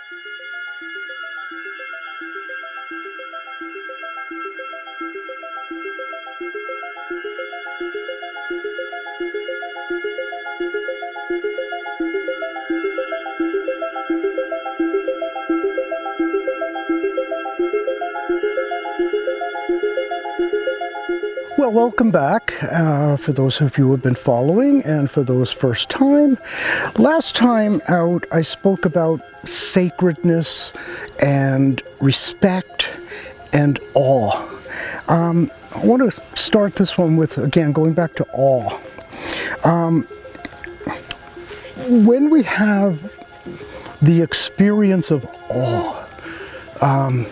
Well, welcome back for those of you who have been following and for those first time. Last time out, I spoke about sacredness and respect and awe. I want to start this one with, again, going back to awe. When we have the experience of awe,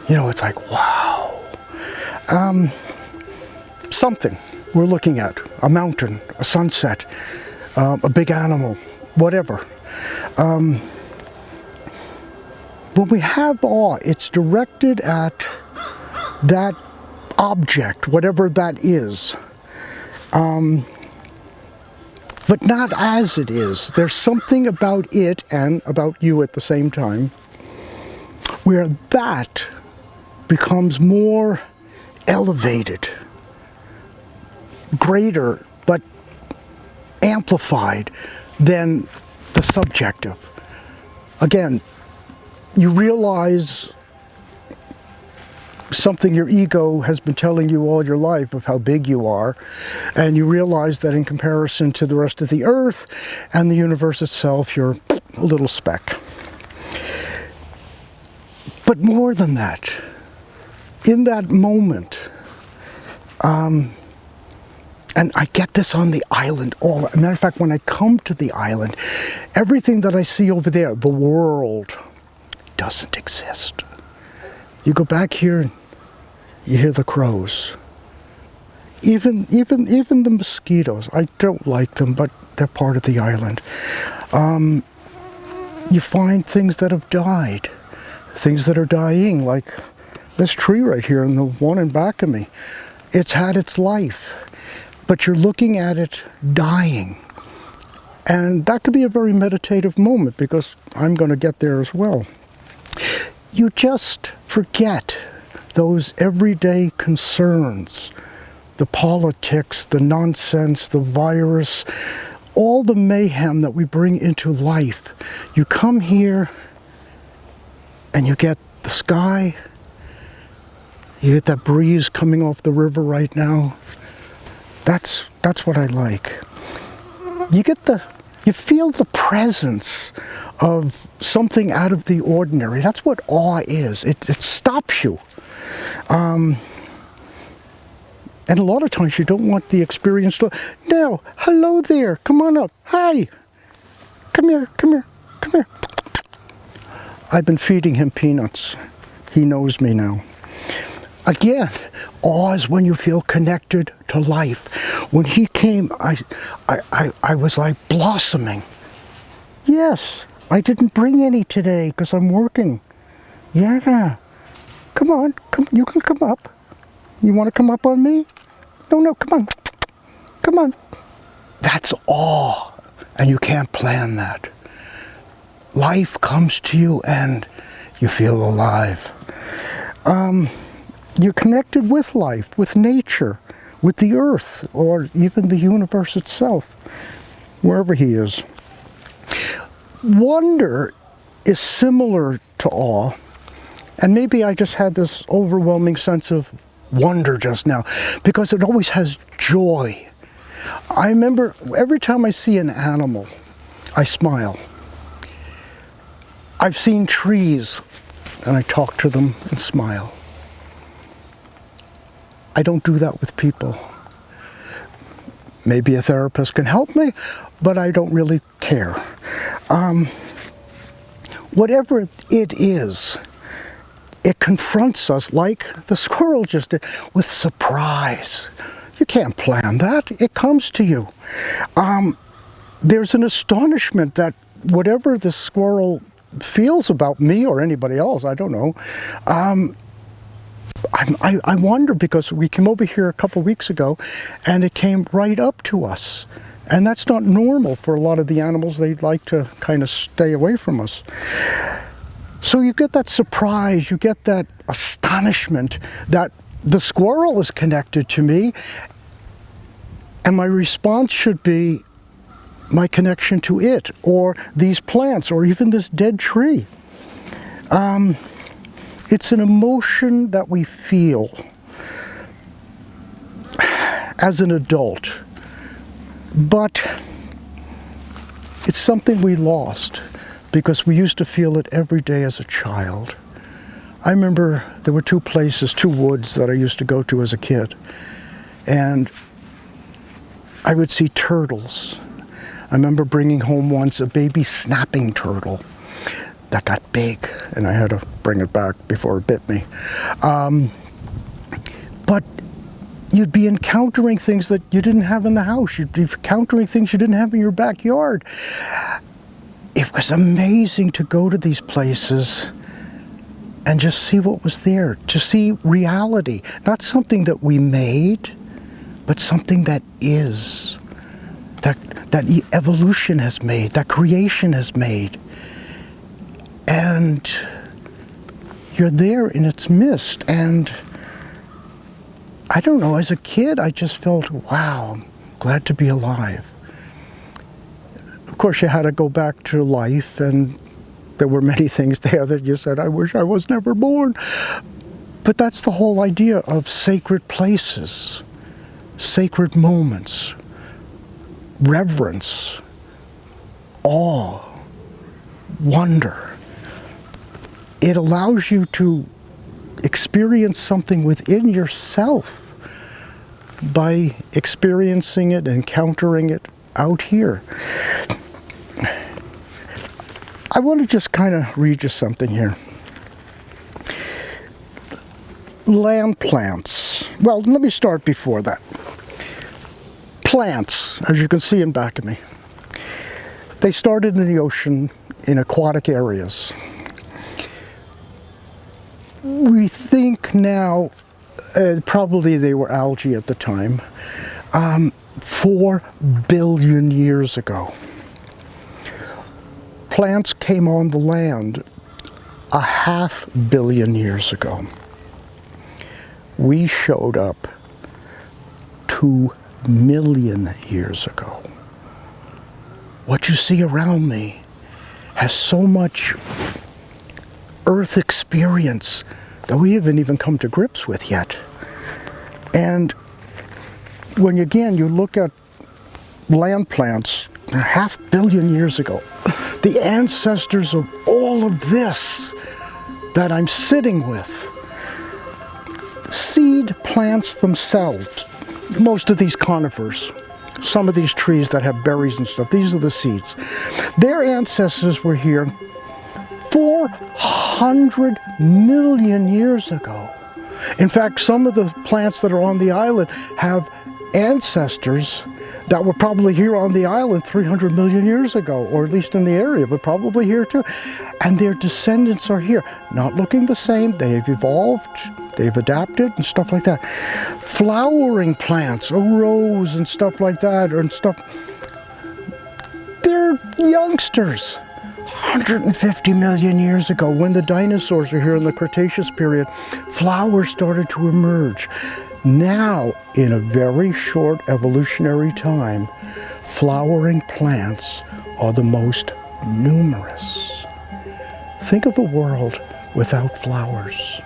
it's like, wow. Something we're looking at, a mountain, a sunset, a big animal, whatever. When we have awe, it's directed at that object, whatever that is, but not as it is. There's something about it and about you at the same time where that becomes more elevated, greater, but amplified than the subjective. Again, you realize something your ego has been telling you all your life of how big you are, and you realize that in comparison to the rest of the earth and the universe itself, you're a little speck. But more than that, in that moment, and I get this on the island. As a matter of fact, when I come to the island, everything that I see over there, the world, doesn't exist. You go back here and you hear the crows. Even the mosquitoes. I don't like them, but they're part of the island. You find things that have died, things that are dying, like this tree right here and the one in back of me. It's had its life, but you're looking at it dying. And that could be a very meditative moment, because I'm going to get there as well. You just forget those everyday concerns, the politics, the nonsense, the virus, all the mayhem that we bring into life. You come here and you get the sky, you get that breeze coming off the river right now. That's what I like. You feel the presence of something out of the ordinary. That's what awe is. It stops you. And a lot of times you don't want the experience to, no, hello there, come on up, hi, come here. I've been feeding him peanuts. He knows me now. Again, awe is when you feel connected to life. When he came, I was like blossoming. Yes, I didn't bring any today because I'm working. Yeah, come on, you can come up. You want to come up on me? No, come on. That's awe, and you can't plan that. Life comes to you and you feel alive. You're connected with life, with nature, with the earth, or even the universe itself, wherever he is. Wonder is similar to awe, and maybe I just had this overwhelming sense of wonder just now, because it always has joy. I remember every time I see an animal, I smile. I've seen trees, and I talk to them and smile. I don't do that with people. Maybe a therapist can help me, but I don't really care. Whatever it is, it confronts us like the squirrel just did, with surprise. You can't plan that. It comes to you. There's an astonishment that whatever the squirrel feels about me or anybody else, I don't know, I wonder, because we came over here a couple weeks ago and it came right up to us. And that's not normal for a lot of the animals. They like to kind of stay away from us. So you get that surprise, you get that astonishment that the squirrel is connected to me, and my response should be my connection to it, or these plants, or even this dead tree. It's an emotion that we feel as an adult, but it's something we lost because we used to feel it every day as a child. I remember there were two woods that I used to go to as a kid, and I would see turtles. I remember bringing home once a baby snapping turtle that got big, and I had to bring it back before it bit me. But you'd be encountering things that you didn't have in the house. You'd be encountering things you didn't have in your backyard. It was amazing to go to these places and just see what was there, to see reality. Not something that we made, but something that is, that evolution has made, that creation has made. And you're there in its midst. And I don't know, as a kid, I just felt, wow, I'm glad to be alive. Of course, you had to go back to life, and there were many things there that you said, I wish I was never born. But that's the whole idea of sacred places, sacred moments, reverence, awe, wonder. It allows you to experience something within yourself by experiencing it, encountering it out here. I want to just kind of read you something here. Land plants. Well, let me start before that. Plants, as you can see in back of me, they started in the ocean in aquatic areas. We think now, probably they were algae at the time, 4 billion years ago. Plants came on the land 500 million years ago. We showed up 2 million years ago. What you see around me has so much Earth experience that we haven't even come to grips with yet. And when again you look at land plants 500 million years ago, the ancestors of all of this that I'm sitting with, seed plants themselves, most of these conifers, some of these trees that have berries and stuff, these are the seeds. Their ancestors were here 400 million years ago. In fact, some of the plants that are on the island have ancestors that were probably here on the island 300 million years ago, or at least in the area, but probably here too. And their descendants are here, not looking the same. They've evolved, they've adapted and stuff like that. Flowering plants, a rose and stuff like that, and stuff. They're youngsters. 150 million years ago, when the dinosaurs were here in the Cretaceous period, flowers started to emerge. Now, in a very short evolutionary time, flowering plants are the most numerous. Think of a world without flowers.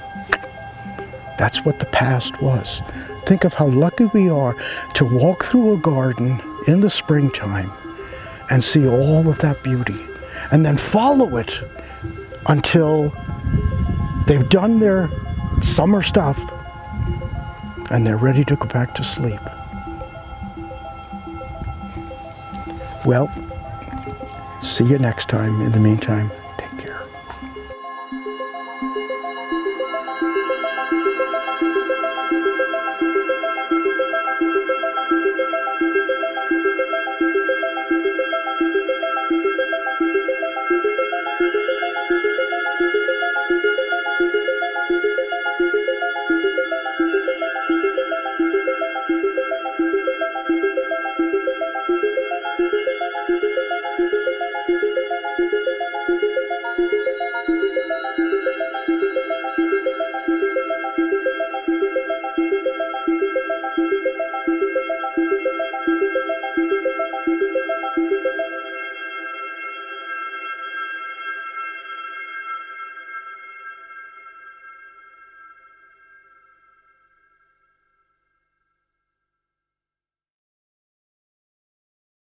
That's what the past was. Think of how lucky we are to walk through a garden in the springtime and see all of that beauty, and then follow it until they've done their summer stuff and they're ready to go back to sleep. Well, see you next time. In the meantime,